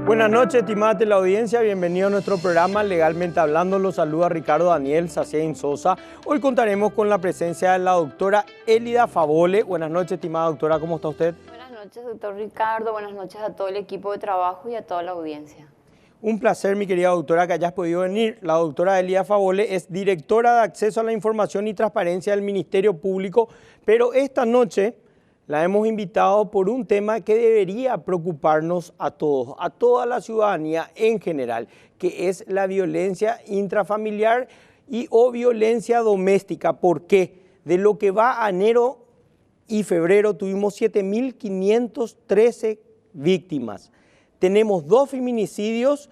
Buenas noches, estimada teleaudiencia. Bienvenido a nuestro programa Legalmente Hablando. Los saluda Ricardo Daniel Sacien Sosa. Hoy contaremos con la presencia de la doctora Elida Favole. Buenas noches, estimada doctora. ¿Cómo está usted? Buenas noches, doctor Ricardo. Buenas noches a todo el equipo de trabajo y a toda la audiencia. Un placer, mi querida doctora, que hayas podido venir. La doctora Elida Favole es directora de Acceso a la Información y Transparencia del Ministerio Público, pero esta noche la hemos invitado por un tema que debería preocuparnos a todos, a toda la ciudadanía en general, que es la violencia intrafamiliar y o violencia doméstica. ¿Por qué? De lo que va a enero y febrero tuvimos 7.513 víctimas. Tenemos 2 feminicidios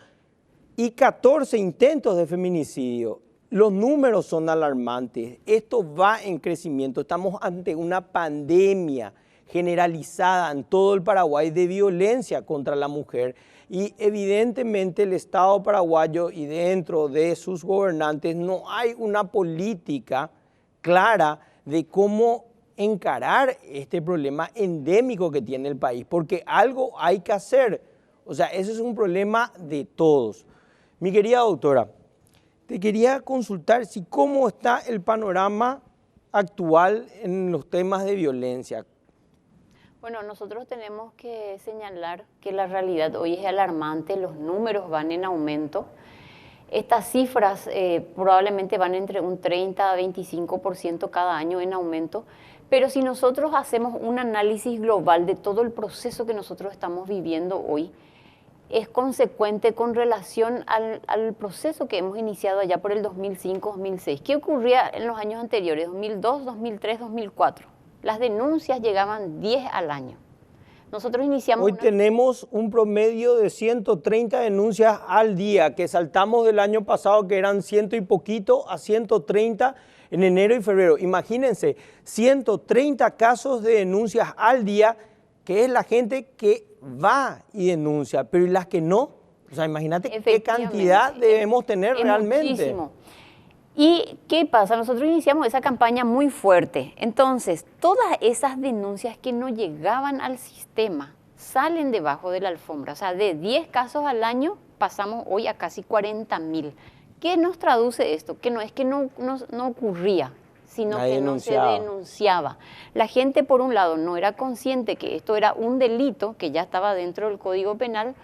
y 14 intentos de feminicidio. Los números son alarmantes. Esto va en crecimiento. Estamos ante una pandemia generalizada en todo el Paraguay de violencia contra la mujer. Y evidentemente el Estado paraguayo y dentro de sus gobernantes no hay una política clara de cómo encarar este problema endémico que tiene el país, porque algo hay que hacer. O sea, ese es un problema de todos. Mi querida doctora, te quería consultar si cómo está el panorama actual en los temas de violencia. Bueno, nosotros tenemos que señalar que la realidad hoy es alarmante, los números van en aumento. Estas cifras probablemente van entre un 30 a 25% cada año en aumento, pero si nosotros hacemos un análisis global de todo el proceso que nosotros estamos viviendo hoy, es consecuente con relación al proceso que hemos iniciado allá por el 2005-2006. ¿Qué ocurría en los años anteriores, 2002, 2003, 2004? Las denuncias llegaban 10 al año. Nosotros iniciamos... Hoy tenemos un promedio de 130 denuncias al día, que saltamos del año pasado que eran 100 y poquito a 130 en enero y febrero. Imagínense, 130 casos de denuncias al día, que es la gente que va y denuncia, pero ¿y las que no? O sea, imagínate qué cantidad debemos tener realmente. Muchísimo. ¿Y qué pasa? Nosotros iniciamos esa campaña muy fuerte. Entonces, todas esas denuncias que no llegaban al sistema salen debajo de la alfombra. O sea, de 10 casos al año pasamos hoy a casi 40.000. ¿Qué nos traduce esto? Que no es que no ocurría, sino que no se denunciaba. La gente, por un lado, no era consciente que esto era un delito que ya estaba dentro del Código Penal.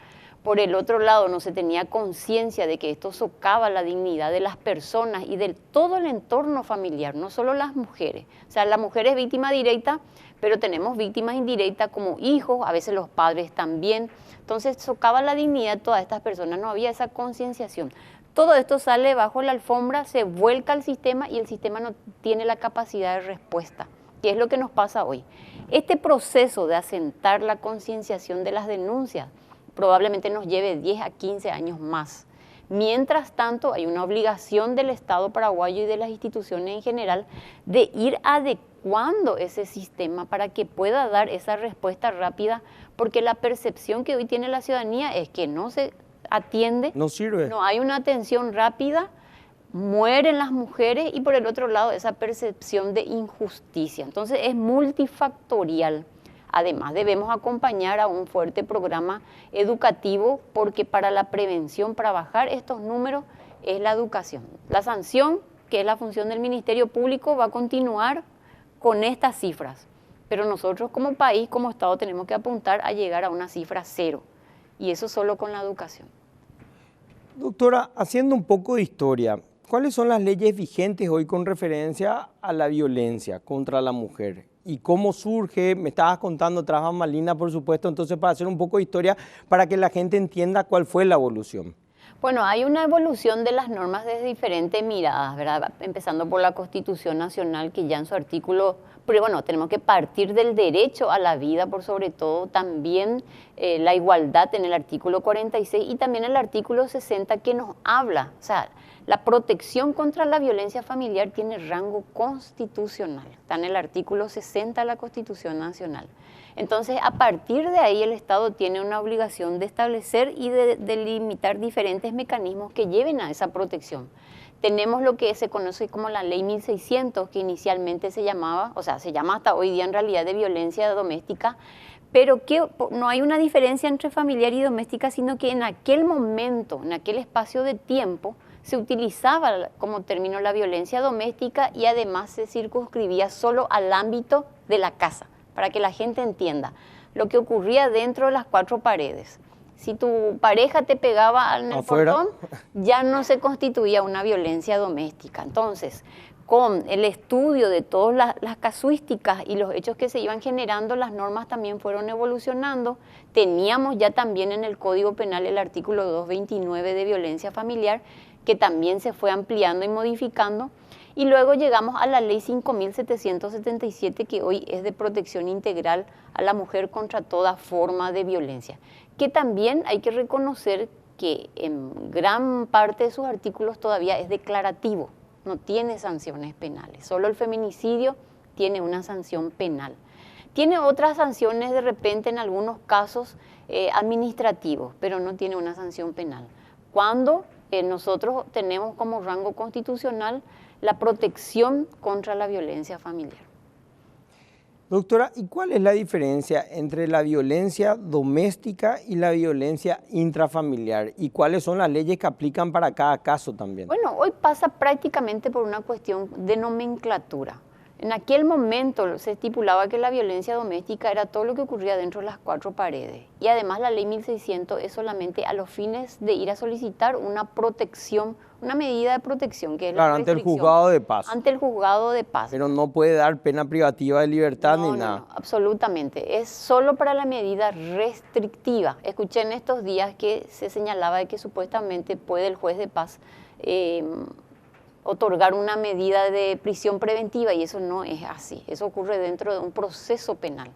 Por el otro lado, no se tenía conciencia de que esto socava la dignidad de las personas y de todo el entorno familiar, no solo las mujeres. O sea, la mujer es víctima directa, pero tenemos víctimas indirectas como hijos, a veces los padres también. Entonces, socava la dignidad de todas estas personas, no había esa concienciación. Todo esto sale bajo la alfombra, se vuelca al sistema y el sistema no tiene la capacidad de respuesta, que es lo que nos pasa hoy. Este proceso de asentar la concienciación de las denuncias probablemente nos lleve 10 a 15 años más. Mientras tanto, hay una obligación del Estado paraguayo y de las instituciones en general de ir adecuando ese sistema para que pueda dar esa respuesta rápida, porque la percepción que hoy tiene la ciudadanía es que no se atiende, no sirve, no hay una atención rápida, mueren las mujeres y por el otro lado esa percepción de injusticia. Entonces es multifactorial. Además debemos acompañar a un fuerte programa educativo porque para la prevención, para bajar estos números es la educación. La sanción, que es la función del Ministerio Público, va a continuar con estas cifras, pero nosotros como país, como Estado, tenemos que apuntar a llegar a una cifra 0 y eso solo con la educación. Doctora, haciendo un poco de historia, ¿cuáles son las leyes vigentes hoy con referencia a la violencia contra la mujer? ¿Y cómo surge? Me estabas contando tras bambalinas, por supuesto, entonces para hacer un poco de historia, para que la gente entienda cuál fue la evolución. Bueno, hay una evolución de las normas desde diferentes miradas, ¿verdad? Empezando por la Constitución Nacional, que ya en su artículo, pero bueno, tenemos que partir del derecho a la vida, por sobre todo, también la igualdad en el artículo 46 y también el artículo 60 que nos habla, o sea, la protección contra la violencia familiar tiene rango constitucional, está en el artículo 60 de la Constitución Nacional. Entonces, a partir de ahí el Estado tiene una obligación de establecer y de delimitar diferentes mecanismos que lleven a esa protección. Tenemos lo que se conoce como la Ley 1600, que inicialmente se llamaba, o sea, se llama hasta hoy día en realidad de violencia doméstica, pero que no hay una diferencia entre familiar y doméstica, sino que en aquel momento, en aquel espacio de tiempo, se utilizaba como término la violencia doméstica y además se circunscribía solo al ámbito de la casa, para que la gente entienda lo que ocurría dentro de las cuatro paredes. Si tu pareja te pegaba en el portón, ya no se constituía una violencia doméstica. Entonces, con el estudio de todas las casuísticas y los hechos que se iban generando, las normas también fueron evolucionando. Teníamos ya también en el Código Penal el artículo 229 de violencia familiar, que también se fue ampliando y modificando. Y luego llegamos a la ley 5.777, que hoy es de protección integral a la mujer contra toda forma de violencia, que también hay que reconocer que en gran parte de sus artículos todavía es declarativo, no tiene sanciones penales. Solo el feminicidio tiene una sanción penal. Tiene otras sanciones de repente en algunos casos administrativos, pero no tiene una sanción penal. Cuando nosotros tenemos como rango constitucional la protección contra la violencia familiar. Doctora, ¿y cuál es la diferencia entre la violencia doméstica y la violencia intrafamiliar? ¿Y cuáles son las leyes que aplican para cada caso también? Bueno, hoy pasa prácticamente por una cuestión de nomenclatura. En aquel momento se estipulaba que la violencia doméstica era todo lo que ocurría dentro de las cuatro paredes. Y además la ley 1600 es solamente a los fines de ir a solicitar una protección, una medida de protección, que es claro, la ante el juzgado de paz. Ante el juzgado de paz. Pero no puede dar pena privativa de libertad ni nada. No, absolutamente. Es solo para la medida restrictiva. Escuché en estos días que se señalaba de que supuestamente puede el juez de paz otorgar una medida de prisión preventiva, y eso no es así. Eso ocurre dentro de un proceso penal.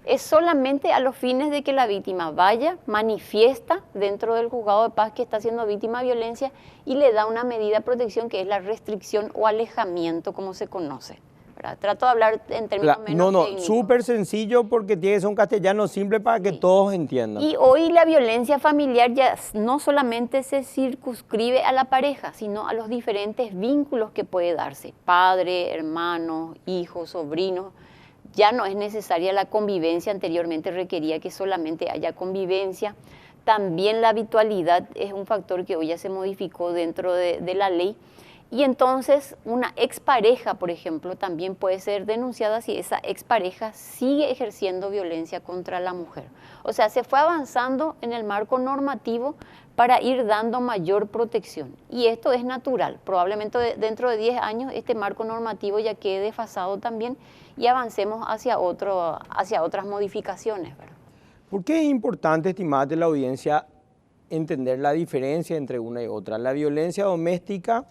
Es solamente a los fines de que la víctima vaya, manifiesta dentro del juzgado de paz que está siendo víctima de violencia y le da una medida de protección, que es la restricción o alejamiento, como se conoce, ¿verdad? Trato de hablar en términos menos técnicos. Súper sencillo, porque tiene que ser un castellano simple para que todos entiendan. Y hoy la violencia familiar ya no solamente se circunscribe a la pareja, sino a los diferentes vínculos que puede darse. Padre, hermanos, hijos, sobrinos. Ya no es necesaria la convivencia, anteriormente requería que solamente haya convivencia. También la habitualidad es un factor que hoy ya se modificó dentro de la ley. Y entonces una expareja, por ejemplo, también puede ser denunciada si esa expareja sigue ejerciendo violencia contra la mujer. O sea, se fue avanzando en el marco normativo para ir dando mayor protección. Y esto es natural. Probablemente dentro de 10 años este marco normativo ya quede desfasado también y avancemos hacia otras modificaciones, ¿verdad? ¿Por qué es importante, estimada de la audiencia, entender la diferencia entre una y otra? La violencia doméstica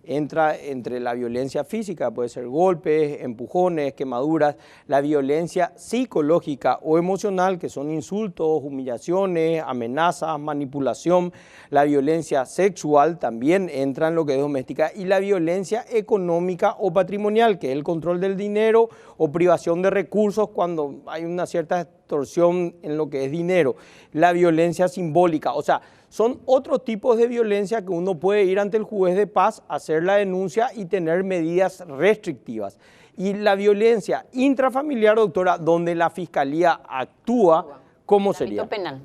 entra entre la violencia física, puede ser golpes, empujones, quemaduras, la violencia psicológica o emocional, que son insultos, humillaciones, amenazas, manipulación, la violencia sexual también entra en lo que es doméstica, y la violencia económica o patrimonial, que es el control del dinero o privación de recursos cuando hay una cierta extorsión en lo que es dinero, la violencia simbólica, o sea, son otros tipos de violencia que uno puede ir ante el juez de paz, hacer la denuncia y tener medidas restrictivas. Y la violencia intrafamiliar, doctora, donde la fiscalía actúa, ¿cómo sería? El ámbito penal.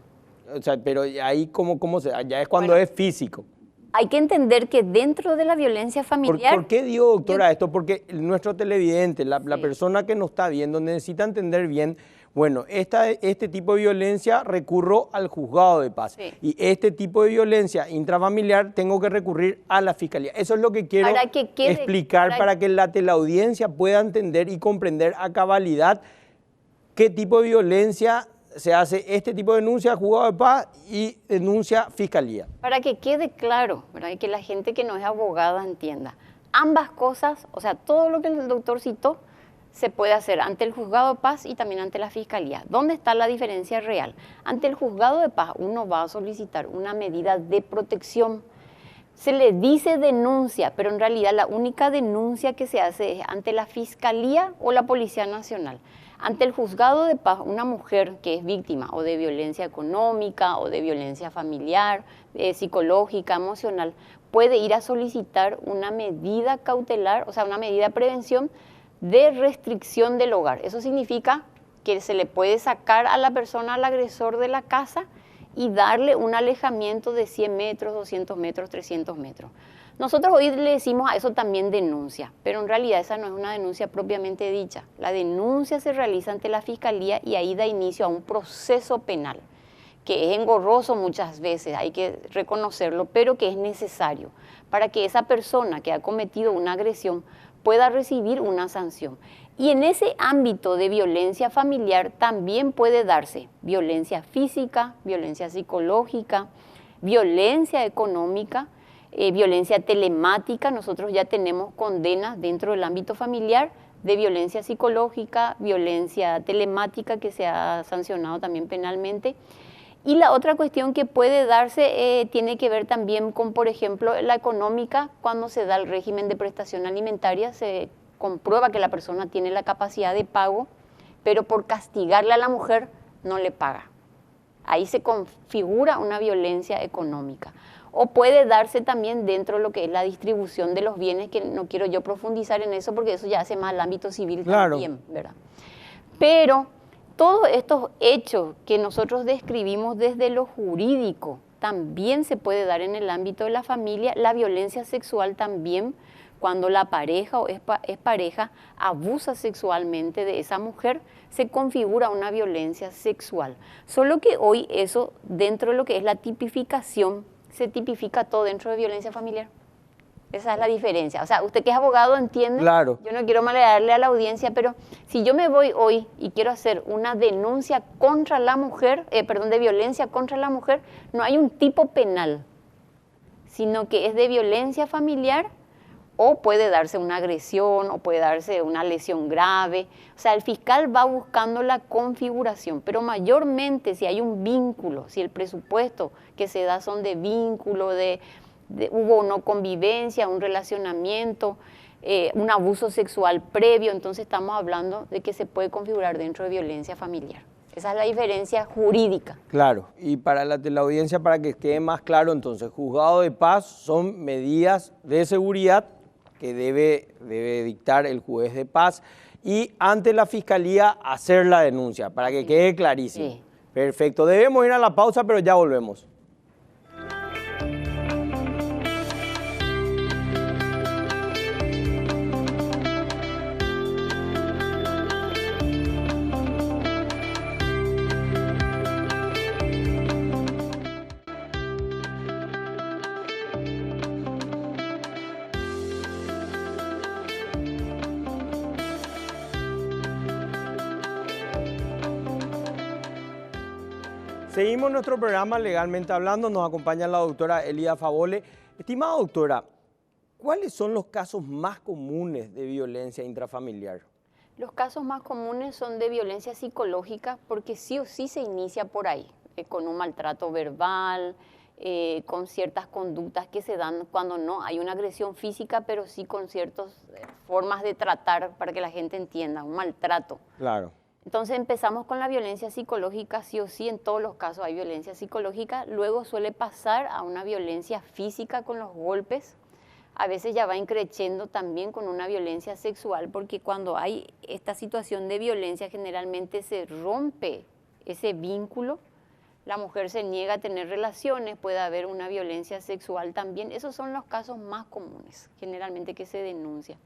O sea, pero ahí ¿cómo se, ya es cuando es físico. Hay que entender que dentro de la violencia familiar... ¿Por qué digo, doctora, esto? Porque nuestro televidente, la persona que nos está viendo, necesita entender bien. Bueno, este tipo de violencia recurro al juzgado de paz. Sí. Y este tipo de violencia intrafamiliar tengo que recurrir a la fiscalía. Eso es lo que quiero explicar para que la teleaudiencia pueda entender y comprender a cabalidad qué tipo de violencia se hace este tipo de denuncia, juzgado de paz y denuncia fiscalía. Para que quede claro, ¿verdad? Y que la gente que no es abogada entienda. Ambas cosas, o sea, todo lo que el doctor citó, se puede hacer ante el juzgado de paz y también ante la fiscalía. ¿Dónde está la diferencia real? Ante el juzgado de paz uno va a solicitar una medida de protección. Se le dice denuncia, pero en realidad la única denuncia que se hace es ante la fiscalía o la Policía Nacional. Ante el juzgado de paz, una mujer que es víctima o de violencia económica o de violencia familiar, psicológica, emocional, puede ir a solicitar una medida cautelar, o sea, una medida de prevención de restricción del hogar. Eso significa que se le puede sacar a la persona, al agresor de la casa y darle un alejamiento de 100 metros, 200 metros, 300 metros. Nosotros hoy le decimos a eso también denuncia, pero en realidad esa no es una denuncia propiamente dicha. La denuncia se realiza ante la Fiscalía y ahí da inicio a un proceso penal, que es engorroso muchas veces, hay que reconocerlo, pero que es necesario para que esa persona que ha cometido una agresión pueda recibir una sanción. Y en ese ámbito de violencia familiar también puede darse violencia física, violencia psicológica, violencia económica, violencia telemática. Nosotros ya tenemos condenas dentro del ámbito familiar de violencia psicológica, violencia telemática que se ha sancionado también penalmente. Y la otra cuestión que puede darse tiene que ver también con, por ejemplo, la económica. Cuando se da el régimen de prestación alimentaria, se comprueba que la persona tiene la capacidad de pago, pero por castigarle a la mujer no le paga. Ahí se configura una violencia económica. O puede darse también dentro de lo que es la distribución de los bienes, que no quiero yo profundizar en eso porque eso ya hace más el ámbito civil también, ¿verdad? Pero todos estos hechos que nosotros describimos desde lo jurídico también se puede dar en el ámbito de la familia. La violencia sexual también, cuando la pareja o es pareja abusa sexualmente de esa mujer, se configura una violencia sexual. Solo que hoy eso, dentro de lo que es la tipificación, se tipifica todo dentro de violencia familiar. Esa es la diferencia. O sea, usted que es abogado entiende. Claro. Yo no quiero malearle a la audiencia, pero si yo me voy hoy y quiero hacer una denuncia contra la mujer, de violencia contra la mujer, no hay un tipo penal, sino que es de violencia familiar, o puede darse una agresión, o puede darse una lesión grave. O sea, el fiscal va buscando la configuración, pero mayormente si hay un vínculo, si el presupuesto que se da son de vínculo, hubo no convivencia, un relacionamiento, un abuso sexual previo, entonces estamos hablando de que se puede configurar dentro de violencia familiar. Esa es la diferencia jurídica. Claro, y para la audiencia, para que quede más claro, entonces, juzgado de paz son medidas de seguridad que debe dictar el juez de paz y ante la fiscalía hacer la denuncia, para que quede clarísimo. Sí. Perfecto, debemos ir a la pausa, pero ya volvemos. Seguimos nuestro programa Legalmente Hablando, nos acompaña la doctora Elida Favole. Estimada doctora, ¿cuáles son los casos más comunes de violencia intrafamiliar? Los casos más comunes son de violencia psicológica porque sí o sí se inicia por ahí, con un maltrato verbal, con ciertas conductas que se dan cuando no hay una agresión física, pero sí con ciertas formas de tratar para que la gente entienda, un maltrato. Claro. Entonces empezamos con la violencia psicológica, sí o sí, en todos los casos hay violencia psicológica, luego suele pasar a una violencia física con los golpes, a veces ya va increciendo también con una violencia sexual, porque cuando hay esta situación de violencia generalmente se rompe ese vínculo, la mujer se niega a tener relaciones, puede haber una violencia sexual también, esos son los casos más comunes generalmente que se denuncian.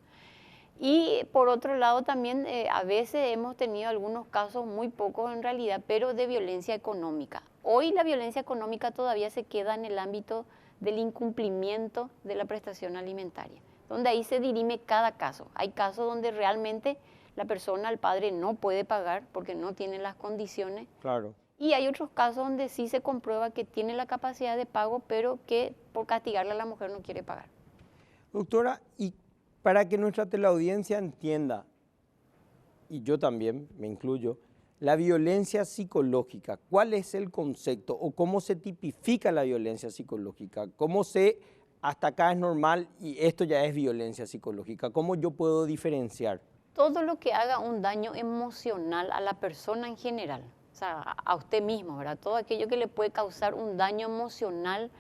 Y por otro lado también a veces hemos tenido algunos casos, muy pocos en realidad, pero de violencia económica. Hoy la violencia económica todavía se queda en el ámbito del incumplimiento de la prestación alimentaria, donde ahí se dirime cada caso. Hay casos donde realmente la persona, el padre, no puede pagar porque no tiene las condiciones. Claro. Y hay otros casos donde sí se comprueba que tiene la capacidad de pago, pero que por castigarle a la mujer no quiere pagar. Doctora, y para que nuestra teleaudiencia entienda, y yo también me incluyo, la violencia psicológica, ¿cuál es el concepto o cómo se tipifica la violencia psicológica? ¿Cómo hasta acá es normal y esto ya es violencia psicológica? ¿Cómo yo puedo diferenciar? Todo lo que haga un daño emocional a la persona en general, o sea, a usted mismo, ¿verdad? Todo aquello que le puede causar un daño emocional,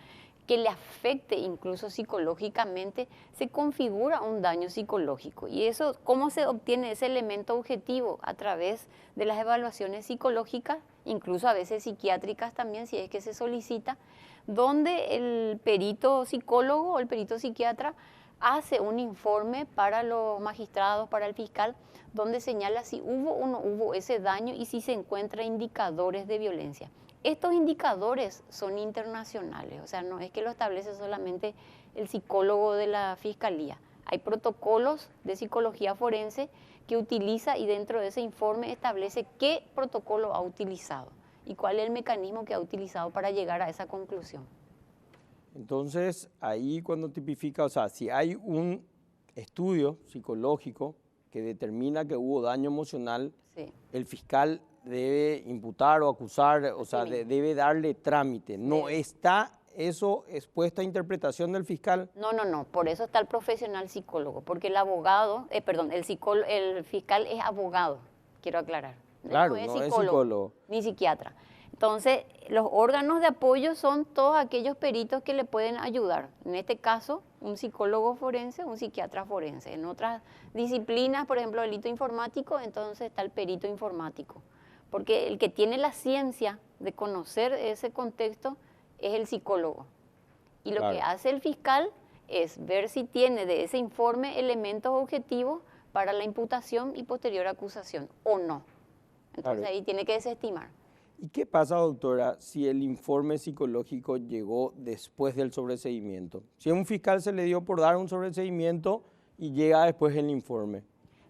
que le afecte incluso psicológicamente, se configura un daño psicológico. Y eso, ¿cómo se obtiene ese elemento objetivo? A través de las evaluaciones psicológicas, incluso a veces psiquiátricas también, si es que se solicita, donde el perito psicólogo o el perito psiquiatra hace un informe para los magistrados, para el fiscal, donde señala si hubo o no hubo ese daño y si se encuentran indicadores de violencia. Estos indicadores son internacionales, o sea, no es que lo establece solamente el psicólogo de la fiscalía. Hay protocolos de psicología forense que utiliza y dentro de ese informe establece qué protocolo ha utilizado y cuál es el mecanismo que ha utilizado para llegar a esa conclusión. Entonces, ahí cuando tipifica, o sea, si hay un estudio psicológico que determina que hubo daño emocional, Sí. el fiscal debe imputar o acusar, o sea, debe darle trámite. ¿No está eso expuesto a interpretación del fiscal? No, por eso está el profesional psicólogo, porque el abogado, el fiscal es abogado, quiero aclarar. Claro, no es psicólogo. Ni psiquiatra. Entonces, los órganos de apoyo son todos aquellos peritos que le pueden ayudar. En este caso, un psicólogo forense, un psiquiatra forense. En otras disciplinas, por ejemplo, delito informático, entonces está el perito informático. Porque el que tiene la ciencia de conocer ese contexto es el psicólogo. Y lo que hace el fiscal es ver si tiene de ese informe elementos objetivos para la imputación y posterior acusación, o no. Entonces ahí tiene que desestimar. ¿Y qué pasa, doctora, si el informe psicológico llegó después del sobreseimiento? Si a un fiscal se le dio por dar un sobreseimiento y llega después el informe.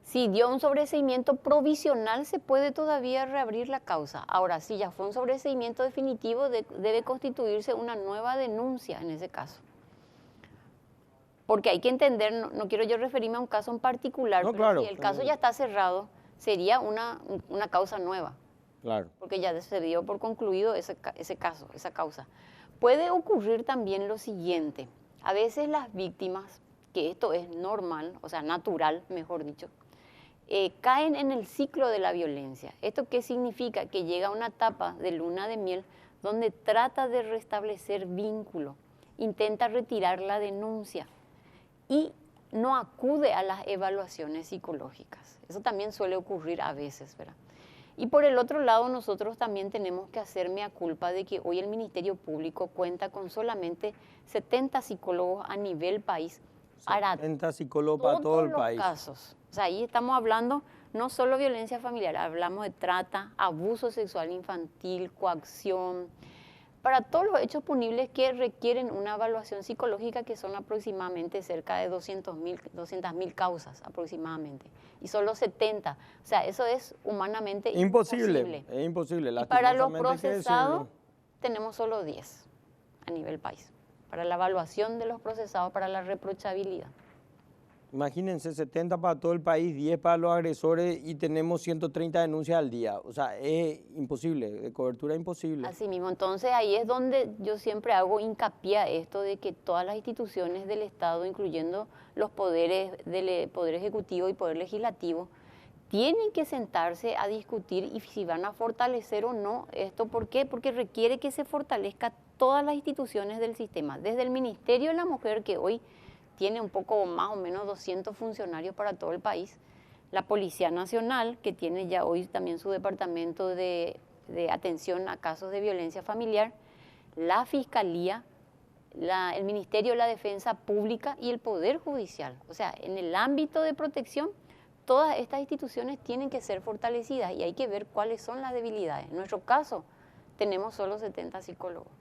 Si dio un sobreseimiento provisional, se puede todavía reabrir la causa. Ahora, si ya fue un sobreseimiento definitivo, debe constituirse una nueva denuncia en ese caso. Porque hay que entender, no quiero yo referirme a un caso en particular, pero claro, si el caso ya está cerrado, sería una causa nueva. Claro. Porque ya se dio por concluido ese caso, esa causa. Puede ocurrir también lo siguiente. A veces las víctimas, que esto es normal, o sea, natural, mejor dicho, caen en el ciclo de la violencia. ¿Esto qué significa? Que llega una etapa de luna de miel donde trata de restablecer vínculo, intenta retirar la denuncia y no acude a las evaluaciones psicológicas. Eso también suele ocurrir a veces, ¿verdad? Y por el otro lado, nosotros también tenemos que hacer mea culpa de que hoy el Ministerio Público cuenta con solamente 70 psicólogos a nivel país. 70 psicólogos para todo el país. Casos. O sea, ahí estamos hablando no solo violencia familiar, hablamos de trata, abuso sexual infantil, coacción, para todos los hechos punibles que requieren una evaluación psicológica, que son aproximadamente cerca de 200.000 causas aproximadamente, y solo 70. O sea, eso es humanamente imposible. Es imposible. Y para los procesados tenemos solo 10 a nivel país, para la evaluación de los procesados, para la reprochabilidad. Imagínense, 70 para todo el país, 10 para los agresores y tenemos 130 denuncias al día. O sea, es imposible, de cobertura imposible. Así mismo, entonces ahí es donde yo siempre hago hincapié a esto de que todas las instituciones del Estado, incluyendo los poderes del Poder Ejecutivo y Poder Legislativo, tienen que sentarse a discutir y si van a fortalecer o no esto. ¿Por qué? Porque requiere que se fortalezca todas las instituciones del sistema, desde el Ministerio de la Mujer, que hoy tiene un poco más o menos 200 funcionarios para todo el país, la Policía Nacional, que tiene ya hoy también su departamento de atención a casos de violencia familiar, la Fiscalía, el Ministerio de la Defensa Pública y el Poder Judicial. O sea, en el ámbito de protección, todas estas instituciones tienen que ser fortalecidas y hay que ver cuáles son las debilidades. En nuestro caso, tenemos solo 70 psicólogos.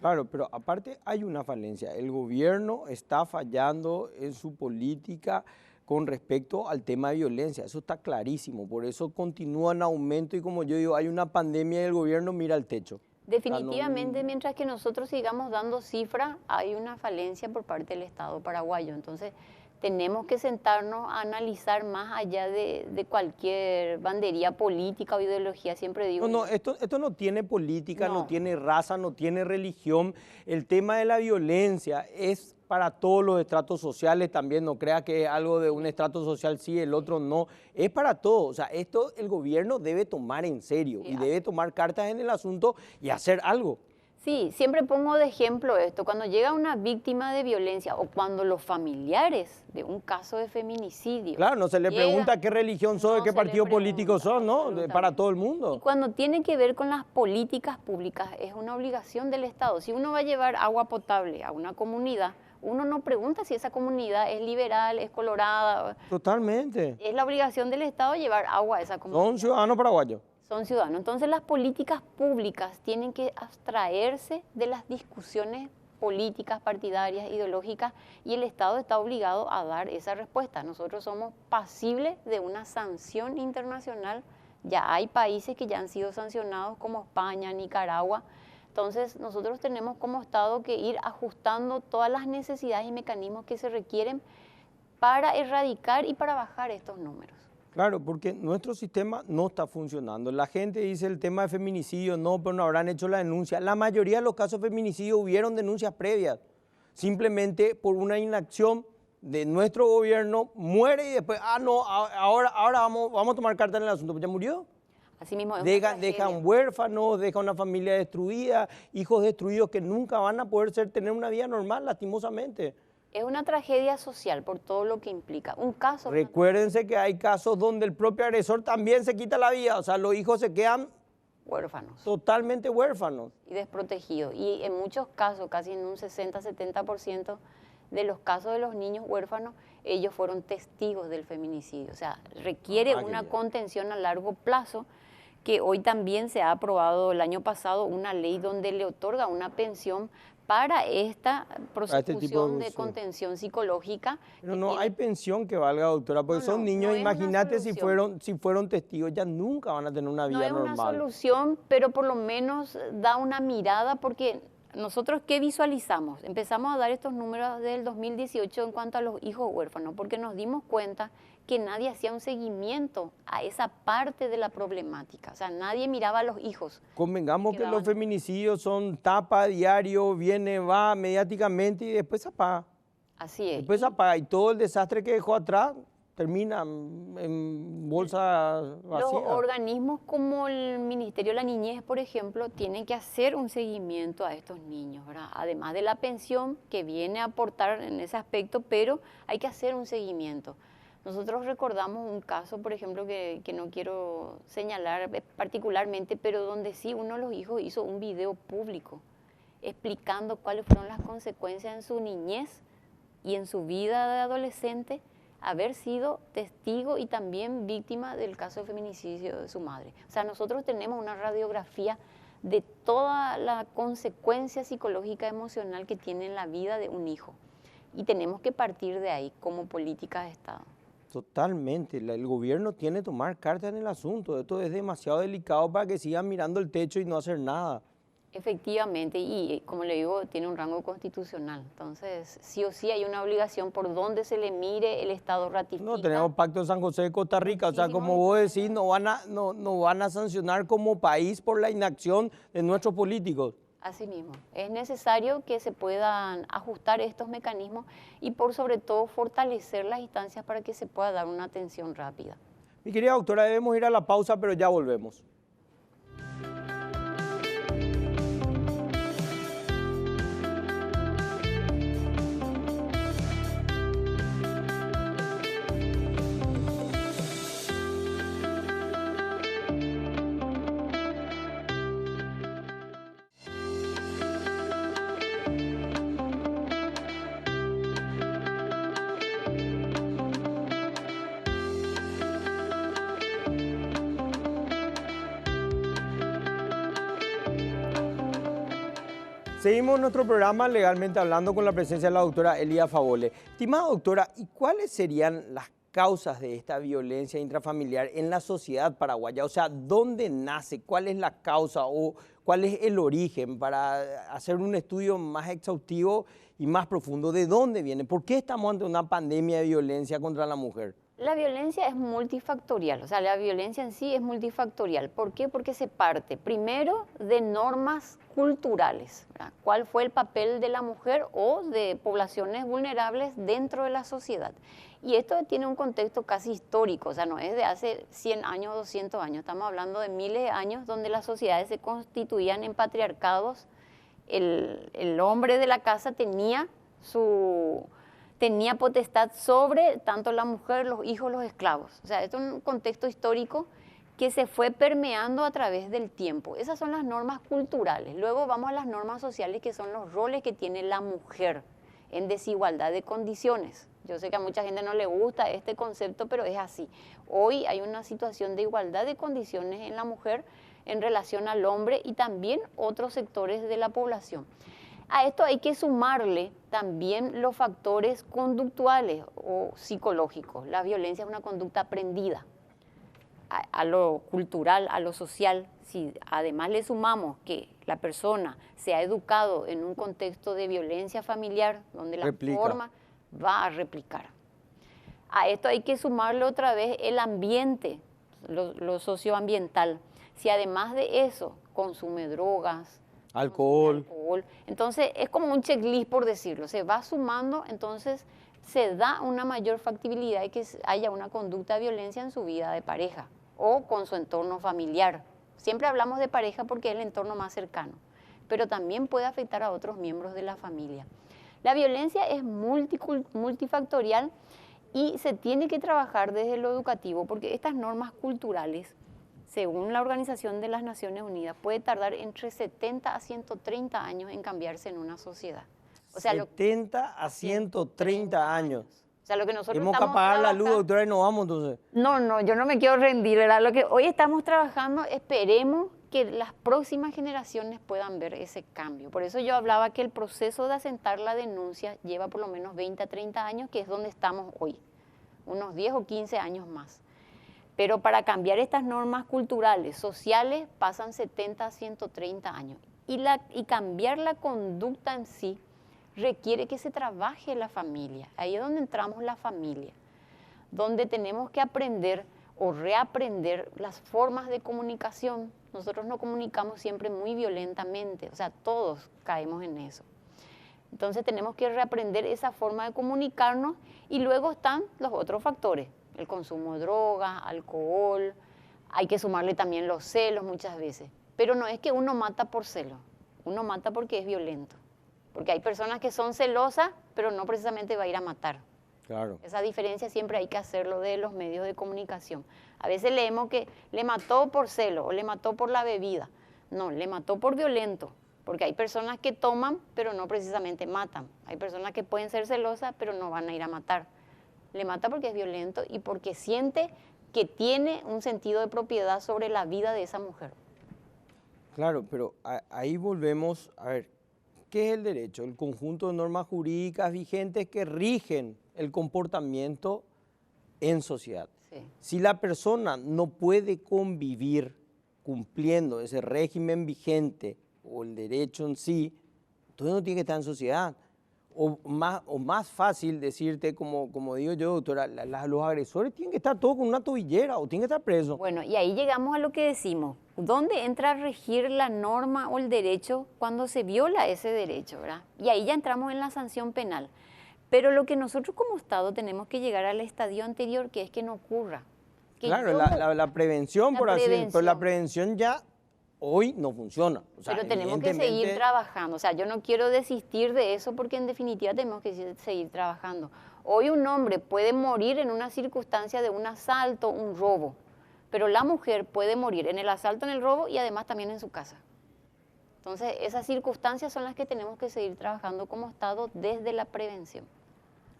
Claro, pero aparte hay una falencia. El gobierno está fallando en su política con respecto al tema de violencia. Eso está clarísimo. Por eso continúa en aumento y como yo digo, hay una pandemia y el gobierno mira al techo. Definitivamente, mientras que nosotros sigamos dando cifras, hay una falencia por parte del Estado paraguayo. Entonces, tenemos que sentarnos a analizar más allá de cualquier bandería política o ideología, siempre digo. No, esto no tiene política, no tiene raza, no tiene religión. El tema de la violencia es para todos los estratos sociales también, no crea que es algo de un estrato social sí, el otro no, es para todos. O sea, esto el gobierno debe tomar en serio y debe tomar cartas en el asunto y hacer algo. Sí, siempre pongo de ejemplo esto, cuando llega una víctima de violencia o cuando los familiares de un caso de feminicidio Claro, no se le llegan, pregunta qué religión sos, de no qué se le partido político pregunta, sos, ¿no? Para absolutamente. todo el Y mundo. cuando tiene que ver con las políticas públicas, es una obligación del Estado. Si uno va a llevar agua potable a una comunidad, uno no pregunta si esa comunidad es liberal, es colorada. Totalmente. Es la obligación del Estado llevar agua a esa comunidad. Son ciudadanos paraguayos. Son ciudadanos. Entonces las políticas públicas tienen que abstraerse de las discusiones políticas, partidarias, ideológicas, y el Estado está obligado a dar esa respuesta. Nosotros somos pasibles de una sanción internacional. Ya hay países que ya han sido sancionados como España, Nicaragua. Entonces nosotros tenemos como Estado que ir ajustando todas las necesidades y mecanismos que se requieren para erradicar y para bajar estos números. Claro, porque nuestro sistema no está funcionando. La gente dice el tema de feminicidio, no, pero no habrán hecho la denuncia. La mayoría de los casos de feminicidio hubieron denuncias previas. Simplemente por una inacción de nuestro gobierno muere y después, no, ahora vamos a tomar carta en el asunto, pues ya murió. Así mismo es una Dejan tragedia. huérfanos, dejan una familia destruida, hijos destruidos que nunca van a poder tener una vida normal, lastimosamente. Es una tragedia social por todo lo que implica. Un caso... Recuérdense que hay casos donde el propio agresor también se quita la vida, o sea, los hijos se quedan huérfanos totalmente huérfanos. y desprotegidos. Y en muchos casos, casi en un 60-70% de los casos de los niños huérfanos, ellos fueron testigos del feminicidio. O sea, requiere una contención a largo plazo, que hoy también se ha aprobado el año pasado una ley donde le otorga una pensión para esta prosecución de contención psicológica. Pero no hay pensión que valga, doctora, porque son niños, imagínate si fueron testigos, ya nunca van a tener una vida normal. No es una solución, pero por lo menos da una mirada, porque nosotros ¿qué visualizamos? Empezamos a dar estos números desde el 2018 en cuanto a los hijos huérfanos, porque nos dimos cuenta que nadie hacía un seguimiento a esa parte de la problemática. O sea, nadie miraba a los hijos. Convengamos que los feminicidios son tapa diario, viene, va mediáticamente y después se apaga. Así es. Después se apaga y todo el desastre que dejó atrás termina en bolsa vacía. Los organismos como el Ministerio de la Niñez, por ejemplo, tienen que hacer un seguimiento a estos niños, ¿verdad? Además de la pensión que viene a aportar en ese aspecto, pero hay que hacer un seguimiento. Nosotros recordamos un caso, por ejemplo, que no quiero señalar particularmente, pero donde sí uno de los hijos hizo un video público explicando cuáles fueron las consecuencias en su niñez y en su vida de adolescente, haber sido testigo y también víctima del caso de feminicidio de su madre. O sea, nosotros tenemos una radiografía de toda la consecuencia psicológica, emocional que tiene en la vida de un hijo. Y tenemos que partir de ahí como política de Estado. Totalmente, el gobierno tiene que tomar cartas en el asunto. Esto es demasiado delicado para que sigan mirando el techo y no hacer nada. Efectivamente, y como le digo, tiene un rango constitucional. Entonces, sí o sí hay una obligación por donde se le mire, el Estado ratifica. No, tenemos Pacto de San José de Costa Rica, o sea, como vos decís, no van a sancionar como país por la inacción de nuestros políticos. Así mismo, es necesario que se puedan ajustar estos mecanismos y por sobre todo fortalecer las instancias para que se pueda dar una atención rápida. Mi querida doctora, debemos ir a la pausa, pero ya volvemos. Seguimos nuestro programa Legalmente Hablando con la presencia de la doctora Elía Favole. Estimada doctora, ¿y cuáles serían las causas de esta violencia intrafamiliar en la sociedad paraguaya? O sea, ¿dónde nace? ¿Cuál es la causa o cuál es el origen para hacer un estudio más exhaustivo y más profundo? ¿De dónde viene? ¿Por qué estamos ante una pandemia de violencia contra la mujer? La violencia es multifactorial, o sea, la violencia en sí es multifactorial. ¿Por qué? Porque se parte primero de normas culturales, ¿verdad? ¿Cuál fue el papel de la mujer o de poblaciones vulnerables dentro de la sociedad? Y esto tiene un contexto casi histórico, o sea, no es de hace 100 años, 200 años, estamos hablando de miles de años donde las sociedades se constituían en patriarcados el hombre de la casa tenía potestad sobre tanto la mujer, los hijos, los esclavos. O sea, esto es un contexto histórico que se fue permeando a través del tiempo. Esas son las normas culturales. Luego vamos a las normas sociales, que son los roles que tiene la mujer en desigualdad de condiciones. Yo sé que a mucha gente no le gusta este concepto, pero es así. Hoy hay una situación de igualdad de condiciones en la mujer en relación al hombre y también otros sectores de la población. A esto hay que sumarle también los factores conductuales o psicológicos. La violencia es una conducta aprendida. A lo cultural, a lo social, si además le sumamos que la persona se ha educado en un contexto de violencia familiar, donde la forma va a replicar. A esto hay que sumarle otra vez el ambiente, lo socioambiental. Si además de eso consume drogas, alcohol. Entonces es como un checklist, por decirlo, se va sumando, entonces se da una mayor factibilidad de que haya una conducta de violencia en su vida de pareja o con su entorno familiar. Siempre hablamos de pareja porque es el entorno más cercano, pero también puede afectar a otros miembros de la familia. La violencia es multifactorial y se tiene que trabajar desde lo educativo, porque estas normas culturales, según la Organización de las Naciones Unidas, puede tardar entre 70 a 130 años en cambiarse en una sociedad. O sea, 70 a 130 años. O sea, lo que nosotros tenemos que apagar la luz, doctora, y nos vamos entonces. No, yo no me quiero rendir, ¿verdad? Lo que hoy estamos trabajando, esperemos que las próximas generaciones puedan ver ese cambio. Por eso yo hablaba que el proceso de asentar la denuncia lleva por lo menos 20 a 30 años, que es donde estamos hoy, unos 10 o 15 años más. Pero para cambiar estas normas culturales, sociales, pasan 70 a 130 años. Y cambiar la conducta en sí requiere que se trabaje la familia. Ahí es donde entramos la familia, donde tenemos que aprender o reaprender las formas de comunicación. Nosotros nos comunicamos siempre muy violentamente, o sea, todos caemos en eso. Entonces tenemos que reaprender esa forma de comunicarnos y luego están los otros factores, el consumo de drogas, alcohol, hay que sumarle también los celos muchas veces. Pero no es que uno mata por celo, uno mata porque es violento. Porque hay personas que son celosas, pero no precisamente va a ir a matar. Claro. Esa diferencia siempre hay que hacerlo de los medios de comunicación. A veces leemos que le mató por celo o le mató por la bebida. No, le mató por violento. Porque hay personas que toman, pero no precisamente matan. Hay personas que pueden ser celosas, pero no van a ir a matar. Le mata porque es violento y porque siente que tiene un sentido de propiedad sobre la vida de esa mujer. Claro, pero ahí volvemos a ver. ¿Qué es el derecho? El conjunto de normas jurídicas vigentes que rigen el comportamiento en sociedad. Sí. Si la persona no puede convivir cumpliendo ese régimen vigente o el derecho en sí, entonces no tiene que estar en sociedad. O más fácil decirte, como digo yo, doctora, los agresores tienen que estar todos con una tobillera o tienen que estar presos. Bueno, y ahí llegamos a lo que decimos. ¿Dónde entra a regir la norma o el derecho cuando se viola ese derecho, ¿verdad? Y ahí ya entramos en la sanción penal. Pero lo que nosotros como Estado tenemos que llegar al estadio anterior, que es que no ocurra. Claro, la prevención, por así decirlo, pero la prevención ya hoy no funciona. O sea, pero tenemos que seguir trabajando. O sea, yo no quiero desistir de eso porque en definitiva tenemos que seguir trabajando. Hoy un hombre puede morir en una circunstancia de un asalto, un robo, pero la mujer puede morir en el asalto, en el robo y además también en su casa. Entonces, esas circunstancias son las que tenemos que seguir trabajando como Estado desde la prevención.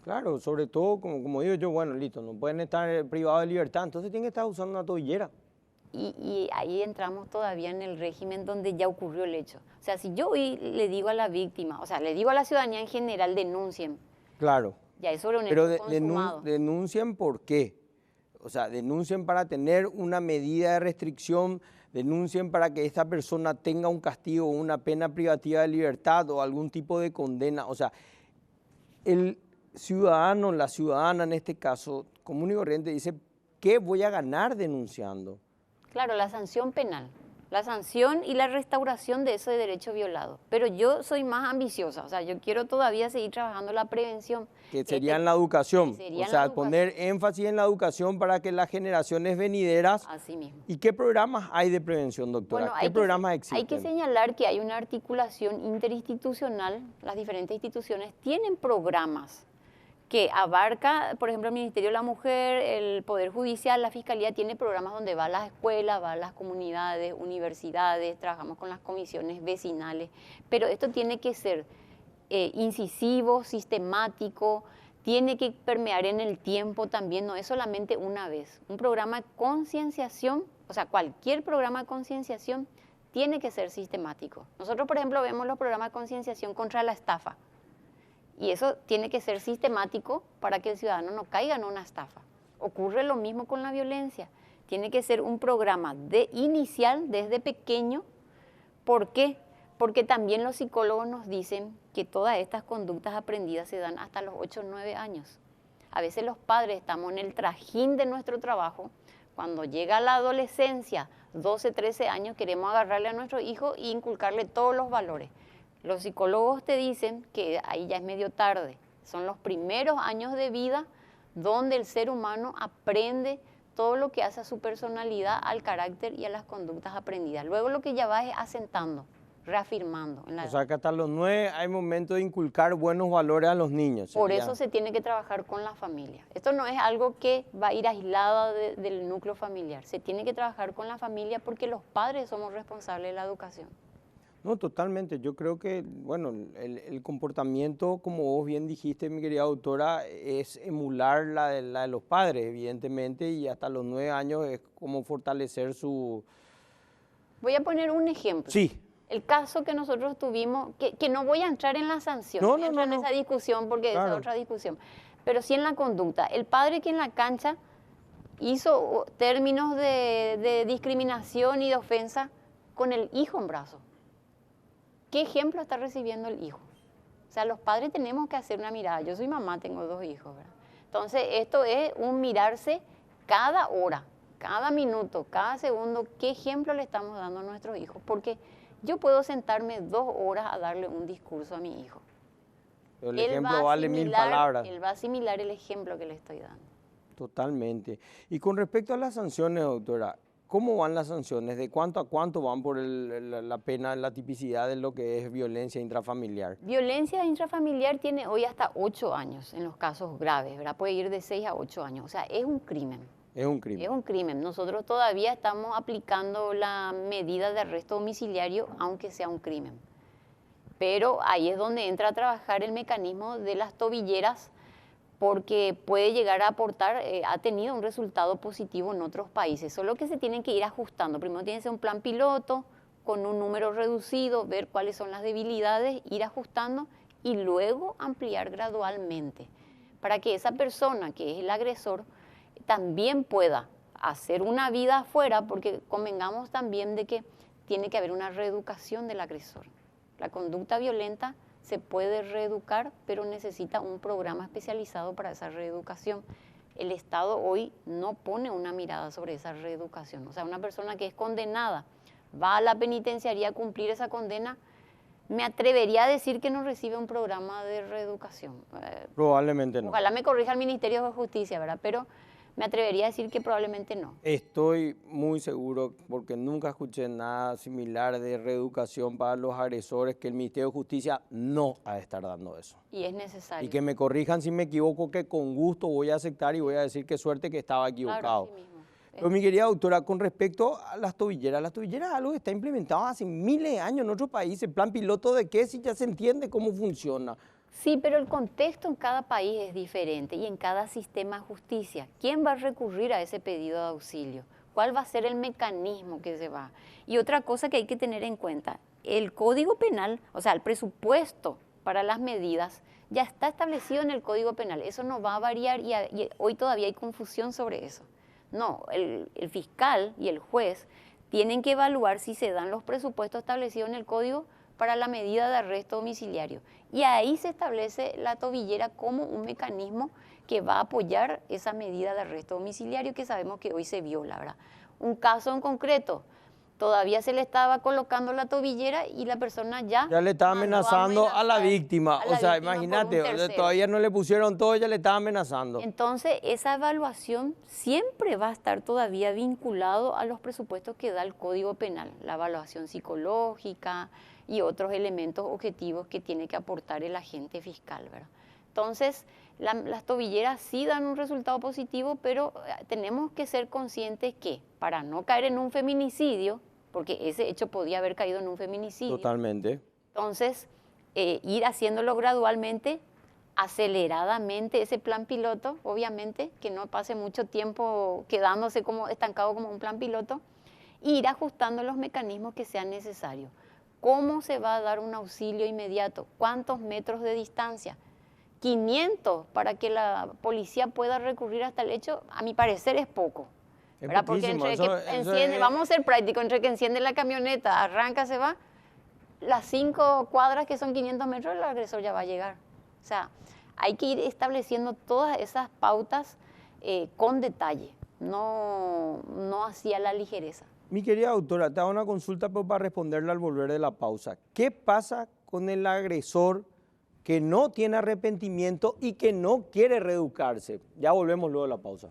Claro, sobre todo, como digo yo, bueno, listo, no pueden estar privados de libertad, entonces tienen que estar usando una tobillera. Y ahí entramos todavía en el régimen donde ya ocurrió el hecho. O sea, si yo hoy le digo a la víctima, o sea, le digo a la ciudadanía en general, denuncien. Claro. Ya es sobre un hecho consumado. Pero denuncien ¿por qué? O sea, denuncien para tener una medida de restricción, denuncien para que esta persona tenga un castigo, una pena privativa de libertad o algún tipo de condena. O sea, el ciudadano, la ciudadana en este caso, común y corriente, dice, ¿qué voy a ganar denunciando? Claro, la sanción penal. la sanción y la restauración de ese derecho violado. Pero yo soy más ambiciosa, o sea, yo quiero todavía seguir trabajando la prevención. Que sería en la educación, sería o en sea, la educación. poner énfasis en la educación para que las generaciones venideras... Así mismo. ¿Y qué programas hay de prevención, doctora? Bueno, ¿Qué programas existen? hay que señalar que hay una articulación interinstitucional, las diferentes instituciones tienen programas que abarca, por ejemplo, el Ministerio de la Mujer, el Poder Judicial, la Fiscalía tiene programas donde va a las escuelas, va a las comunidades, universidades, trabajamos con las comisiones vecinales, pero esto tiene que ser incisivo, sistemático, tiene que permear en el tiempo también, no es solamente una vez. Un programa de concienciación, o sea, cualquier programa de concienciación tiene que ser sistemático. Nosotros, por ejemplo, vemos los programas de concienciación contra la estafa. Y eso tiene que ser sistemático para que el ciudadano no caiga en una estafa. Ocurre lo mismo con la violencia. Tiene que ser un programa inicial desde pequeño. ¿Por qué? Porque también los psicólogos nos dicen que todas estas conductas aprendidas se dan hasta los 8 o 9 años. A veces los padres estamos en el trajín de nuestro trabajo. Cuando llega la adolescencia, 12, 13 años, queremos agarrarle a nuestro hijo e inculcarle todos los valores. Los psicólogos te dicen que ahí ya es medio tarde. Son los primeros años de vida donde el ser humano aprende todo lo que hace a su personalidad, al carácter y a las conductas aprendidas. Luego lo que ya va es asentando, reafirmando. O sea que hasta los 9 hay momento de inculcar buenos valores a los niños. Por eso se tiene que trabajar con la familia. Esto no es algo que va a ir aislado del núcleo familiar. Se tiene que trabajar con la familia porque los padres somos responsables de la educación. No, totalmente. Yo creo que, bueno, el comportamiento, como vos bien dijiste, mi querida doctora, es emular la de los padres, evidentemente, y hasta los 9 años es como fortalecer su... Voy a poner un ejemplo. Sí. El caso que nosotros tuvimos, que no voy a entrar en la sanción, no en esa discusión porque claro. es otra discusión, pero sí en la conducta. El padre que en la cancha hizo términos de discriminación y de ofensa con el hijo en brazos. ¿Qué ejemplo está recibiendo el hijo? O sea, los padres tenemos que hacer una mirada. Yo soy mamá, tengo 2 hijos, ¿verdad? Entonces, esto es un mirarse cada hora, cada minuto, cada segundo, qué ejemplo le estamos dando a nuestros hijos. Porque yo puedo sentarme 2 horas a darle un discurso a mi hijo. Pero el ejemplo vale 1000 palabras. Él va a asimilar el ejemplo que le estoy dando. Totalmente. Y con respecto a las sanciones, doctora, ¿cómo van las sanciones? ¿De cuánto a cuánto van por la pena, la tipicidad de lo que es violencia intrafamiliar? Violencia intrafamiliar tiene hoy hasta 8 años en los casos graves, ¿verdad? Puede ir de 6 a 8 años. O sea, es un crimen. Es un crimen. Es un crimen. Nosotros todavía estamos aplicando la medida de arresto domiciliario, aunque sea un crimen. Pero ahí es donde entra a trabajar el mecanismo de las tobilleras, porque puede llegar a aportar, ha tenido un resultado positivo en otros países, solo que se tienen que ir ajustando. Primero tiene que ser un plan piloto con un número reducido, ver cuáles son las debilidades, ir ajustando y luego ampliar gradualmente para que esa persona que es el agresor también pueda hacer una vida afuera, porque convengamos también de que tiene que haber una reeducación del agresor. La conducta violenta se puede reeducar, pero necesita un programa especializado para esa reeducación. El Estado hoy no pone una mirada sobre esa reeducación. O sea, una persona que es condenada va a la penitenciaría a cumplir esa condena, me atrevería a decir que no recibe un programa de reeducación. Probablemente no. Ojalá me corrija el Ministerio de Justicia, ¿verdad? Pero me atrevería a decir que probablemente no. Estoy muy seguro, porque nunca escuché nada similar de reeducación para los agresores, que el Ministerio de Justicia no ha de estar dando eso. Y es necesario. Y que me corrijan si me equivoco, que con gusto voy a aceptar y voy a decir qué suerte que estaba equivocado. Claro, así mismo. Pero mi querida doctora, con respecto a las tobilleras es algo que está implementado hace miles de años en otros países. ¿Plan piloto de qué? Si ya se entiende cómo funciona. Sí, pero el contexto en cada país es diferente y en cada sistema de justicia. ¿Quién va a recurrir a ese pedido de auxilio? ¿Cuál va a ser el mecanismo que se va? Y otra cosa que hay que tener en cuenta, el Código Penal, o sea, el presupuesto para las medidas ya está establecido en el Código Penal. Eso no va a variar y hoy todavía hay confusión sobre eso. No, el fiscal y el juez tienen que evaluar si se dan los presupuestos establecidos en el Código para la medida de arresto domiciliario. Y ahí se establece la tobillera como un mecanismo que va a apoyar esa medida de arresto domiciliario que sabemos que hoy se viola, ¿verdad? Un caso en concreto, todavía se le estaba colocando la tobillera y la persona ya... Ya le estaba mandó amenazando a la amenazar víctima. a la O sea, víctima por un imagínate, tercero. todavía no le pusieron todo, ya le estaba amenazando. Entonces, esa evaluación siempre va a estar todavía vinculado a los presupuestos que da el Código Penal, la evaluación psicológica y otros elementos objetivos que tiene que aportar el agente fiscal, ¿verdad? Entonces, las tobilleras sí dan un resultado positivo, pero tenemos que ser conscientes que para no caer en un feminicidio, porque ese hecho podía haber caído en un feminicidio. Totalmente. Entonces, ir haciéndolo gradualmente, aceleradamente, ese plan piloto, obviamente, que no pase mucho tiempo quedándose como estancado como un plan piloto, e ir ajustando los mecanismos que sean necesarios. ¿Cómo se va a dar un auxilio inmediato? ¿Cuántos metros de distancia? 500 para que la policía pueda recurrir hasta el hecho, a mi parecer es poco. Es ¿Verdad? Porque poquísimo, entre que enciende, vamos a ser prácticos, entre que enciende la camioneta, arranca, se va, las 5 cuadras que son 500 metros, el agresor ya va a llegar. O sea, hay que ir estableciendo todas esas pautas con detalle, no así a la ligereza. Mi querida doctora, te hago una consulta pues, para responderle al volver de la pausa. ¿Qué pasa con el agresor que no tiene arrepentimiento y que no quiere reeducarse? Ya volvemos luego de la pausa.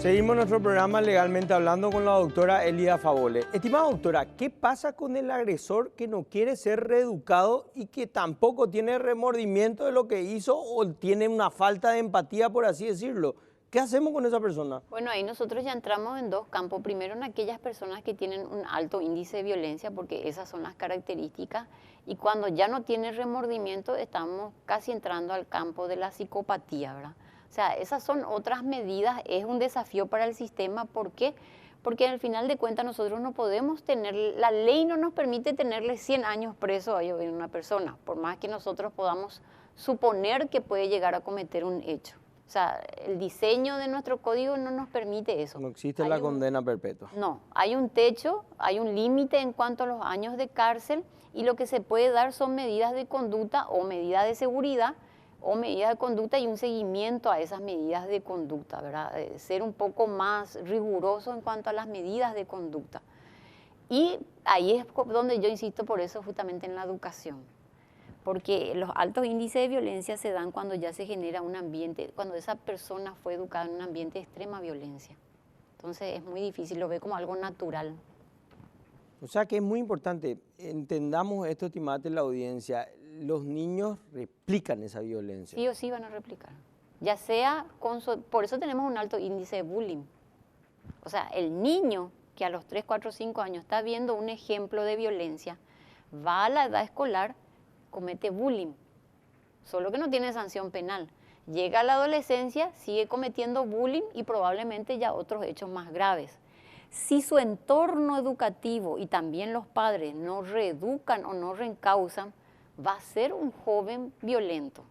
Seguimos nuestro programa Legalmente Hablando con la doctora Elida Favole. Estimada doctora, ¿qué pasa con el agresor que no quiere ser reeducado y que tampoco tiene remordimiento de lo que hizo o tiene una falta de empatía, por así decirlo? ¿Qué hacemos con esa persona? Bueno, ahí nosotros ya entramos en dos campos. Primero, en aquellas personas que tienen un alto índice de violencia, porque esas son las características. Y cuando ya no tiene remordimiento, estamos casi entrando al campo de la psicopatía, ¿verdad? O sea, esas son otras medidas, es un desafío para el sistema. ¿Por qué? Porque al final de cuentas nosotros no podemos tener, la ley no nos permite tenerle 100 años preso a una persona, por más que nosotros podamos suponer que puede llegar a cometer un hecho. O sea, el diseño de nuestro código no nos permite eso. No existe la condena perpetua. No, hay un techo, hay un límite en cuanto a los años de cárcel y lo que se puede dar son medidas de conducta o medidas de seguridad o medidas de conducta y un seguimiento a esas medidas de conducta, ¿verdad? Ser un poco más riguroso en cuanto a las medidas de conducta. Y ahí es donde yo insisto por eso justamente en la educación. Porque los altos índices de violencia se dan cuando ya se genera un ambiente, cuando esa persona fue educada en un ambiente de extrema violencia. Entonces es muy difícil, lo ve como algo natural. O sea que es muy importante, entendamos esto, estimada la audiencia, los niños replican esa violencia. Sí o sí van a replicar. Ya sea, por eso tenemos un alto índice de bullying. O sea, el niño que a los 3, 4, 5 años está viendo un ejemplo de violencia, va a la edad escolar, comete bullying, solo que no tiene sanción penal. Llega a la adolescencia, sigue cometiendo bullying y probablemente ya otros hechos más graves. Si su entorno educativo y también los padres no reeducan o no reencauzan, va a ser un joven violento.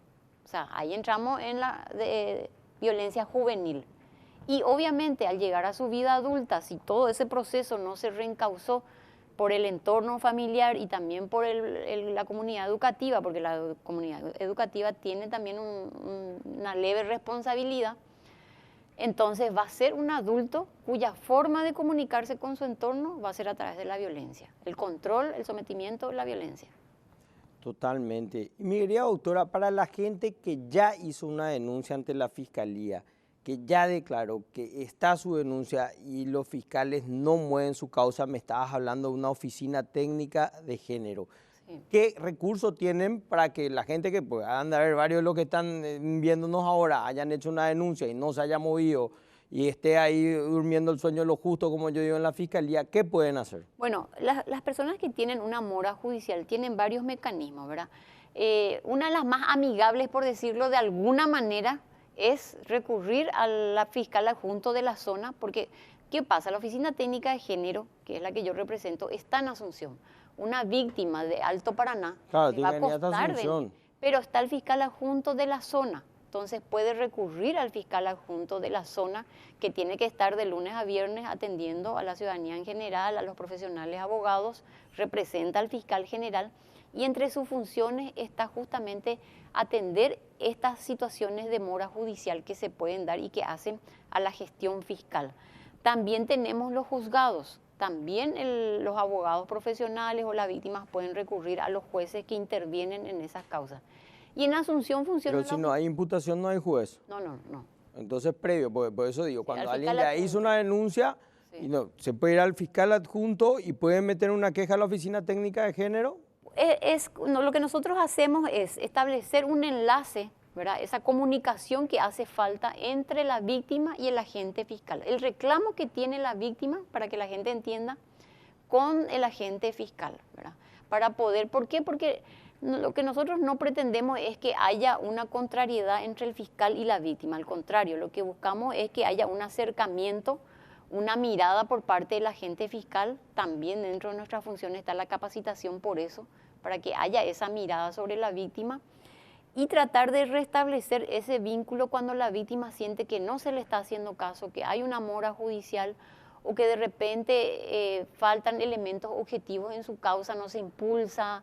O sea, ahí entramos en la violencia juvenil. Y obviamente al llegar a su vida adulta, si todo ese proceso no se reencauzó por el entorno familiar y también por la comunidad educativa, porque la comunidad educativa tiene también una leve responsabilidad, entonces va a ser un adulto cuya forma de comunicarse con su entorno va a ser a través de la violencia, el control, el sometimiento, la violencia. Totalmente. Y mi querida doctora, para la gente que ya hizo una denuncia ante la Fiscalía, que ya declaró que está su denuncia y los fiscales no mueven su causa, me estabas hablando de una oficina técnica de género. Sí. ¿Qué recursos tienen para que la gente que pues, han de haber varios de los que están viéndonos ahora hayan hecho una denuncia y no se haya movido y esté ahí durmiendo el sueño de lo justo, como yo digo en la Fiscalía, ¿qué pueden hacer? Bueno, las personas que tienen una mora judicial tienen varios mecanismos, ¿verdad? Una de las más amigables, por decirlo de alguna manera, es recurrir a la fiscal adjunto de la zona, porque ¿qué pasa? La Oficina Técnica de Género, que es la que yo represento, está en Asunción. una víctima de Alto Paraná, Claro, le va a tiene que venir hasta costar Asunción. venir, pero está el fiscal adjunto de la zona. Entonces puede recurrir al fiscal adjunto de la zona, que tiene que estar de lunes a viernes atendiendo a la ciudadanía en general, a los profesionales abogados, representa al fiscal general, y entre sus funciones está justamente atender estas situaciones de mora judicial que se pueden dar y que hacen a la gestión fiscal. También tenemos los juzgados. También los abogados profesionales o las víctimas pueden recurrir a los jueces que intervienen en esas causas. Y en Asunción funciona... Pero si no hay imputación, no hay juez. No. Entonces, previo, por eso digo, cuando al alguien fiscal ya adjunto. hizo una denuncia, Sí. y no, se puede ir al fiscal adjunto y puede meter una queja a la Oficina Técnica de Género. Lo que nosotros hacemos es establecer un enlace, ¿verdad? Esa comunicación que hace falta entre la víctima y el agente fiscal. El reclamo que tiene la víctima, para que la gente entienda, con el agente fiscal, ¿verdad? Para poder, ¿por qué? Porque lo que nosotros no pretendemos es que haya una contrariedad entre el fiscal y la víctima. Al contrario, lo que buscamos es que haya un acercamiento, una mirada por parte del agente fiscal. También dentro de nuestras funciones está la capacitación por eso, para que haya esa mirada sobre la víctima y tratar de restablecer ese vínculo cuando la víctima siente que no se le está haciendo caso, que hay una mora judicial o que de repente faltan elementos objetivos en su causa, no se impulsa,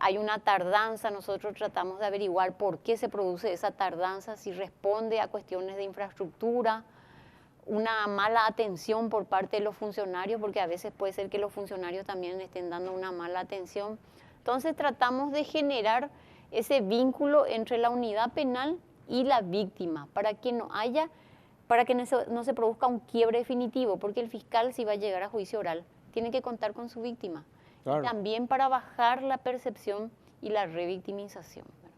hay una tardanza. Nosotros tratamos de averiguar por qué se produce esa tardanza, si responde a cuestiones de infraestructura, una mala atención por parte de los funcionarios, porque a veces puede ser que los funcionarios también estén dando una mala atención. Entonces tratamos de generar ese vínculo entre la unidad penal y la víctima, para que no se produzca un quiebre definitivo, porque el fiscal, si va a llegar a juicio oral, tiene que contar con su víctima. Claro. Y también para bajar la percepción y la revictimización, ¿verdad?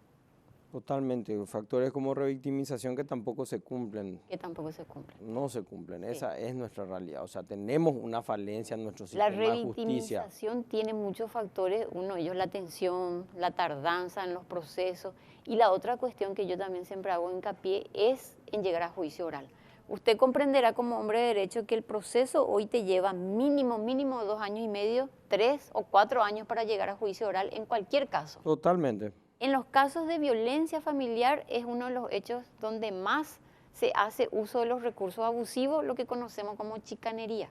Totalmente, factores como revictimización que tampoco se cumplen. Que tampoco se cumplen. No se cumplen, Sí. Esa es nuestra realidad. O sea, tenemos una falencia en nuestro sistema La de justicia. revictimización tiene muchos factores, uno de ellos la tensión, la tardanza en los procesos, y la otra cuestión que yo también siempre hago hincapié es en llegar a juicio oral. Usted comprenderá como hombre de derecho que el proceso hoy te lleva mínimo 2 años y medio, 3 o 4 años para llegar a juicio oral en cualquier caso. Totalmente. En los casos de violencia familiar es uno de los hechos donde más se hace uso de los recursos abusivos, lo que conocemos como chicanería.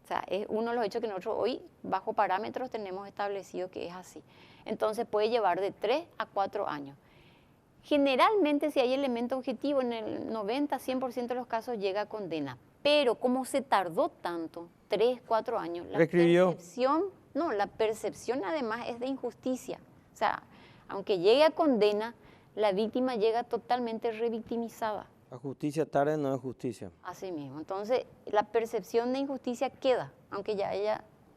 O sea, es uno de los hechos que nosotros hoy, bajo parámetros, tenemos establecido que es así. Entonces puede llevar de 3 a 4 años. Generalmente, si hay elemento objetivo, en el 90-100% de los casos llega a condena. Pero como se tardó tanto, 3, 4 años, la percepción además es de injusticia. O sea, aunque llegue a condena, la víctima llega totalmente revictimizada. La justicia tarde no es justicia. Así mismo. Entonces, la percepción de injusticia queda, aunque ya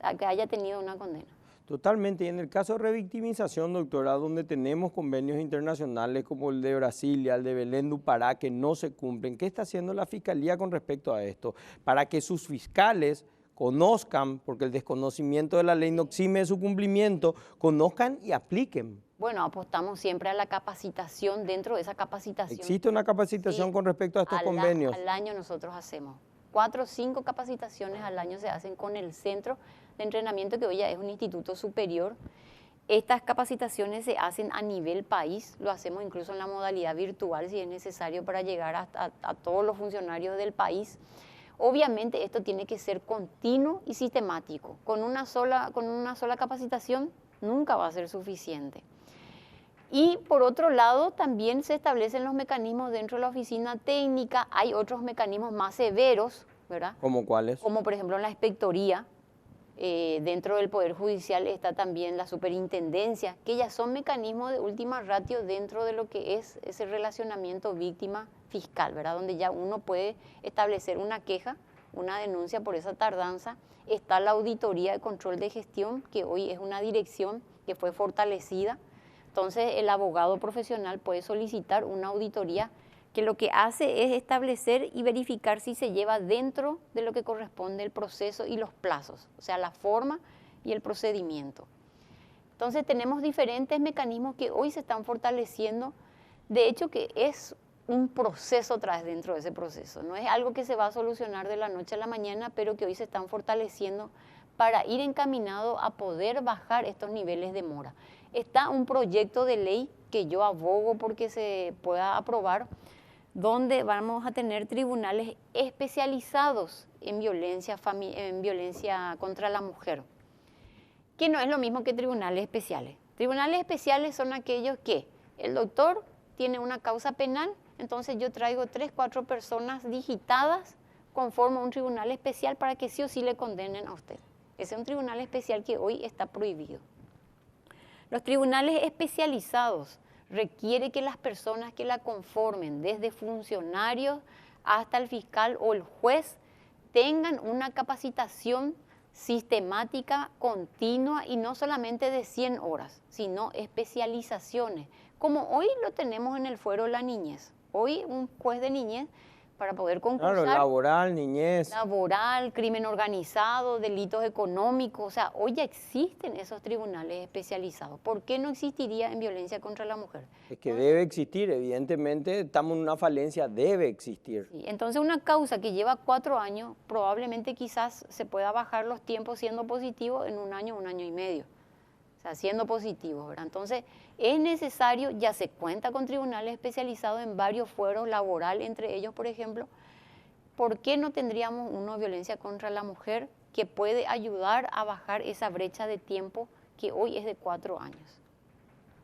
haya tenido una condena. Totalmente. Y en el caso de revictimización, doctora, donde tenemos convenios internacionales como el de Brasilia, el de Belén do Pará, que no se cumplen, ¿qué está haciendo la Fiscalía con respecto a esto? Para que sus fiscales conozcan, porque el desconocimiento de la ley no exime su cumplimiento, conozcan y apliquen. Bueno, apostamos siempre a la capacitación. Dentro de esa capacitación, ¿existe una capacitación sí, con respecto a estos convenios? Al año nosotros hacemos 4 o 5 capacitaciones al año, se hacen con el centro de entrenamiento, que hoy ya es un instituto superior. Estas capacitaciones se hacen a nivel país, lo hacemos incluso en la modalidad virtual si es necesario, para llegar a todos los funcionarios del país. Obviamente esto tiene que ser continuo y sistemático. Con una sola capacitación nunca va a ser suficiente. Y por otro lado, también se establecen los mecanismos dentro de la oficina técnica. Hay otros mecanismos más severos, ¿verdad? ¿Cómo cuáles? Como por ejemplo en la inspectoría. Dentro del Poder Judicial está también la superintendencia, que ya son mecanismos de última ratio dentro de lo que es ese relacionamiento víctima-fiscal, ¿verdad? Donde ya uno puede establecer una queja, una denuncia por esa tardanza. Está la Auditoría de Control de Gestión, que hoy es una dirección que fue fortalecida. Entonces el abogado profesional puede solicitar una auditoría que lo que hace es establecer y verificar si se lleva dentro de lo que corresponde el proceso y los plazos, o sea, la forma y el procedimiento. Entonces tenemos diferentes mecanismos que hoy se están fortaleciendo. De hecho, que es un proceso otra vez dentro de ese proceso. No es algo que se va a solucionar de la noche a la mañana, pero que hoy se están fortaleciendo para ir encaminado a poder bajar estos niveles de mora. Está un proyecto de ley que yo abogo porque se pueda aprobar, donde vamos a tener tribunales especializados en violencia contra la mujer, que no es lo mismo que tribunales especiales. Tribunales especiales son aquellos que el doctor tiene una causa penal, entonces yo traigo 3, 4 personas digitadas, conformo un tribunal especial para que sí o sí le condenen a usted. Ese es un tribunal especial que hoy está prohibido. Los tribunales especializados requiere que las personas que la conformen, desde funcionarios hasta el fiscal o el juez, tengan una capacitación sistemática, continua y no solamente de 100 horas, sino especializaciones, como hoy lo tenemos en el fuero La Niñez. Hoy un juez de niñez, para poder concursar... Claro, laboral, niñez. Laboral, crimen organizado, delitos económicos, o sea, hoy ya existen esos tribunales especializados. ¿Por qué no existiría en violencia contra la mujer? Es que debe existir, evidentemente, estamos en una falencia, debe existir. Sí, entonces una causa que lleva 4 años, probablemente quizás se pueda bajar los tiempos siendo positivo en un año y medio. O sea, siendo positivos, ¿verdad? Entonces, es necesario, ya se cuenta con tribunales especializados en varios fueros laborales, entre ellos, por ejemplo, ¿por qué no tendríamos uno de violencia contra la mujer que puede ayudar a bajar esa brecha de tiempo que hoy es de 4 años?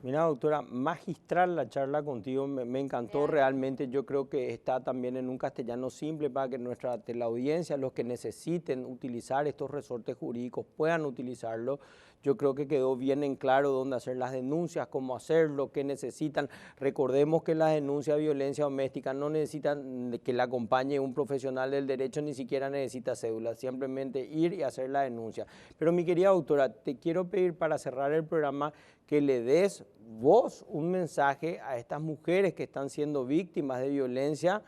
Mira, doctora, magistral la charla contigo, me encantó realmente. Yo creo que está también en un castellano simple para que nuestra teleaudiencia, los que necesiten utilizar estos resortes jurídicos, puedan utilizarlo. Yo creo que quedó bien en claro dónde hacer las denuncias, cómo hacerlo, qué necesitan. Recordemos que las denuncias de violencia doméstica no necesitan que la acompañe un profesional del derecho, ni siquiera necesita cédula, simplemente ir y hacer la denuncia. Pero mi querida doctora, te quiero pedir para cerrar el programa que le des vos un mensaje a estas mujeres que están siendo víctimas de violencia,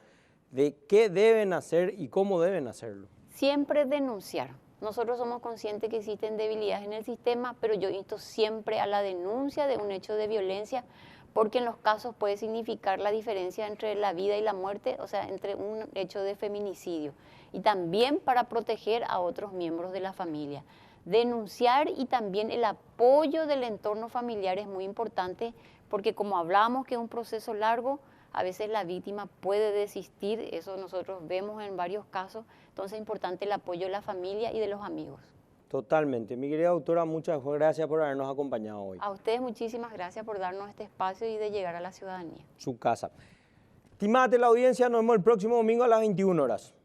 de qué deben hacer y cómo deben hacerlo. Siempre denunciar. Nosotros somos conscientes que existen debilidades en el sistema, pero yo insto siempre a la denuncia de un hecho de violencia, porque en los casos puede significar la diferencia entre la vida y la muerte, o sea, entre un hecho de feminicidio. Y también para proteger a otros miembros de la familia. Denunciar y también el apoyo del entorno familiar es muy importante, porque como hablamos que es un proceso largo, a veces la víctima puede desistir, eso nosotros vemos en varios casos, entonces es importante el apoyo de la familia y de los amigos. Totalmente. Mi querida doctora, muchas gracias por habernos acompañado hoy. A ustedes muchísimas gracias por darnos este espacio y de llegar a la ciudadanía. Su casa. Estimada la audiencia, nos vemos el próximo domingo a las 21 horas.